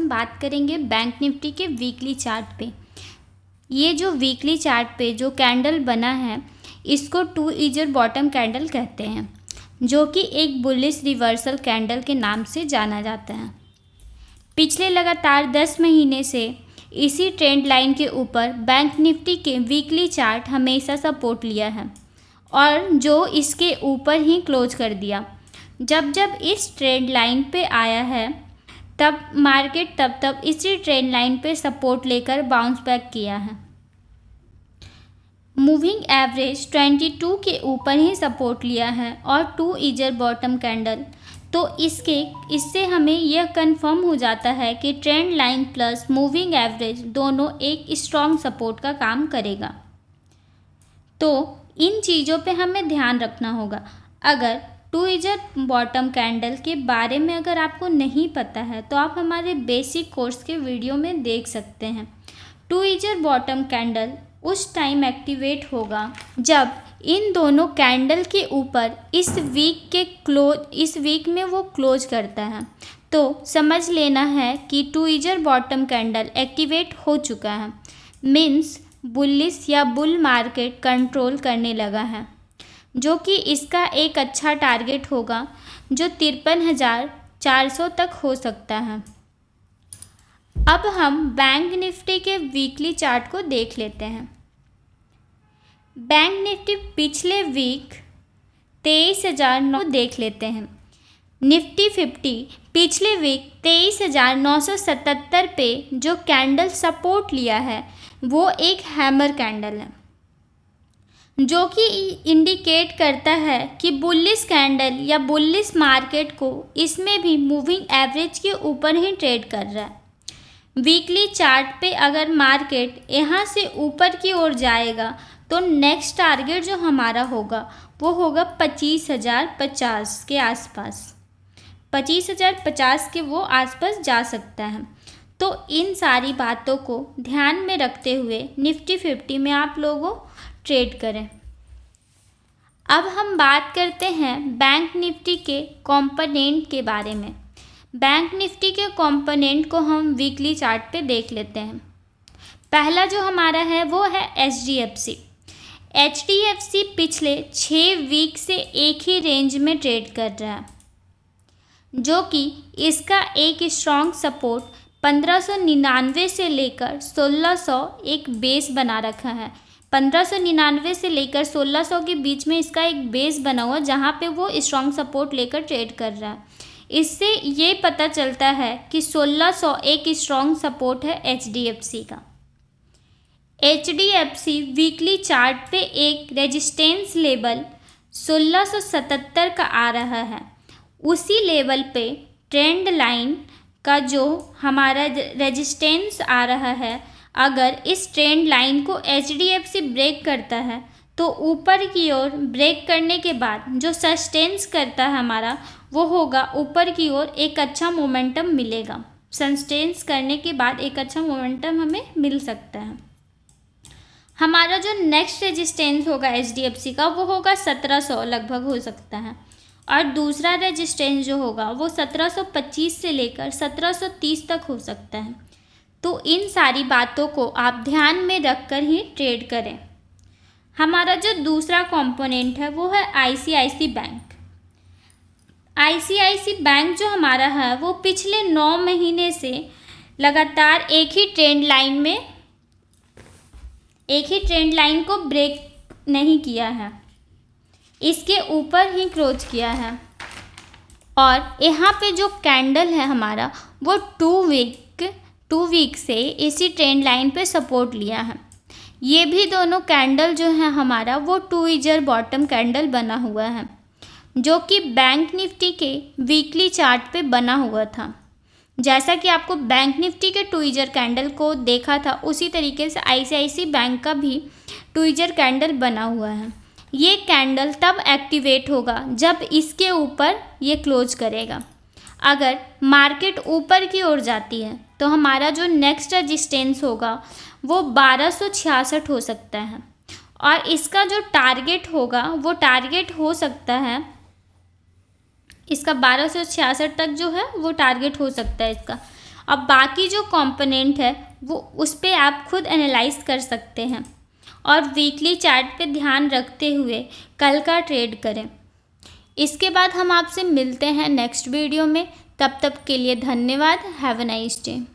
हम बात करेंगे बैंक निफ्टी के वीकली चार्ट पे। ये जो वीकली चार्ट पे जो कैंडल बना है इसको 2 ईयर बॉटम कैंडल कहते हैं, जो कि एक बुलिश रिवर्सल कैंडल के नाम से जाना जाता है। पिछले लगातार 10 महीने से इसी ट्रेंड लाइन के ऊपर बैंक निफ्टी के वीकली चार्ट हमेशा सपोर्ट लिया है और जो इसके ऊपर ही क्लोज कर दिया। जब जब इस ट्रेंड लाइन पे आया है तब मार्केट तब इसी ट्रेंड लाइन पे सपोर्ट लेकर बाउंस बैक किया है। मूविंग एवरेज 22 के ऊपर ही सपोर्ट लिया है और 2 ईयर बॉटम कैंडल, तो इससे हमें यह कंफर्म हो जाता है कि trend line plus moving average दोनों एक स्ट्रॉन्ग सपोर्ट का काम करेगा। तो इन चीज़ों पे हमें ध्यान रखना होगा। अगर 2 ईयर बॉटम कैंडल के बारे में अगर आपको नहीं पता है तो आप हमारे बेसिक कोर्स के वीडियो में देख सकते हैं। 2 ईयर बॉटम कैंडल उस टाइम एक्टिवेट होगा जब इन दोनों कैंडल के ऊपर इस वीक में वो क्लोज करता है। तो समझ लेना है कि 2 ईयर बॉटम कैंडल एक्टिवेट हो चुका है, मीन्स बुलिश या बुल मार्केट कंट्रोल करने लगा है, जो कि इसका एक अच्छा टारगेट होगा जो 53,400 तक हो सकता है। अब हम बैंक निफ्टी के वीकली चार्ट को देख लेते हैं। बैंक निफ्टी पिछले वीक 23,900 देख लेते हैं। निफ्टी 50 पिछले वीक 23,977 पे जो कैंडल सपोर्ट लिया है वो एक हैमर कैंडल है, जो कि इंडिकेट करता है कि बुलिश कैंडल या बुलिश मार्केट को इसमें भी मूविंग एवरेज के ऊपर ही ट्रेड कर रहा है। वीकली चार्ट पे अगर मार्केट यहाँ से ऊपर की ओर जाएगा तो नेक्स्ट टारगेट जो हमारा होगा वो होगा 25,050 के आसपास। 25,050 के वो आसपास जा सकता है। तो इन सारी बातों को ध्यान में रखते हुए निफ्टी 50 में आप लोगों ट्रेड करें। अब हम बात करते हैं बैंक निफ्टी के कंपोनेंट के बारे में। बैंक निफ्टी के कंपोनेंट को हम वीकली चार्ट पे देख लेते हैं। पहला जो हमारा है वो है HDFC। HDFC पिछले 6 वीक से एक ही रेंज में ट्रेड कर रहा है, जो कि इसका एक स्ट्रॉन्ग सपोर्ट 1599 से लेकर 1600 एक बेस बना रखा है। 1599 से लेकर 1600 के बीच में इसका एक बेस बना हुआ जहाँ पे वो स्ट्रॉन्ग सपोर्ट लेकर ट्रेड कर रहा है। इससे ये पता चलता है कि 1600 एक स्ट्रॉन्ग सपोर्ट है HDFC का। HDFC वीकली चार्ट पे एक रेजिस्टेंस लेवल 1677 का आ रहा है। उसी लेवल पे ट्रेंड लाइन का जो हमारा रेजिस्टेंस आ रहा है, अगर इस ट्रेंड लाइन को HDFC ब्रेक करता है तो ऊपर की ओर ब्रेक करने के बाद जो सस्टेंस करता है हमारा वो होगा ऊपर की ओर एक अच्छा मोमेंटम मिलेगा। सस्टेंस करने के बाद एक अच्छा मोमेंटम हमें मिल सकता है। हमारा जो नेक्स्ट रेजिस्टेंस होगा HDFC का वो होगा 1700 लगभग हो सकता है, और दूसरा रेजिस्टेंस जो होगा वो 1725 से लेकर 1730 तक हो सकता है। तो इन सारी बातों को आप ध्यान में रखकर ही ट्रेड करें। हमारा जो दूसरा कंपोनेंट है वो है ICICI बैंक। ICICI बैंक जो हमारा है वो पिछले 9 महीने से लगातार एक ही ट्रेंड लाइन को ब्रेक नहीं किया है, इसके ऊपर ही क्लोज किया है। और यहाँ पे जो कैंडल है हमारा वो 2 वीक से इसी ट्रेंड लाइन पे सपोर्ट लिया है। ये भी दोनों कैंडल जो है हमारा वो 2 ईयर बॉटम कैंडल बना हुआ है, जो कि बैंक निफ्टी के वीकली चार्ट पे बना हुआ था। जैसा कि आपको बैंक निफ्टी के 2 ईयर कैंडल को देखा था, उसी तरीके से ICICI बैंक का भी 2 ईयर कैंडल बना हुआ है। ये कैंडल तब एक्टिवेट होगा जब इसके ऊपर ये क्लोज करेगा। अगर मार्केट ऊपर की ओर जाती है तो हमारा जो नेक्स्ट रेजिस्टेंस होगा वो 1266 हो सकता है, और इसका जो टारगेट होगा वो टारगेट हो सकता है, इसका 1266 तक जो है वो टारगेट हो सकता है इसका। अब बाकी जो कंपोनेंट है वो उस पे आप खुद एनालाइज कर सकते हैं और वीकली चार्ट पे ध्यान रखते हुए कल का ट्रेड करें। इसके बाद हम आपसे मिलते हैं नेक्स्ट वीडियो में। तब तक के लिए धन्यवाद। Have a nice day.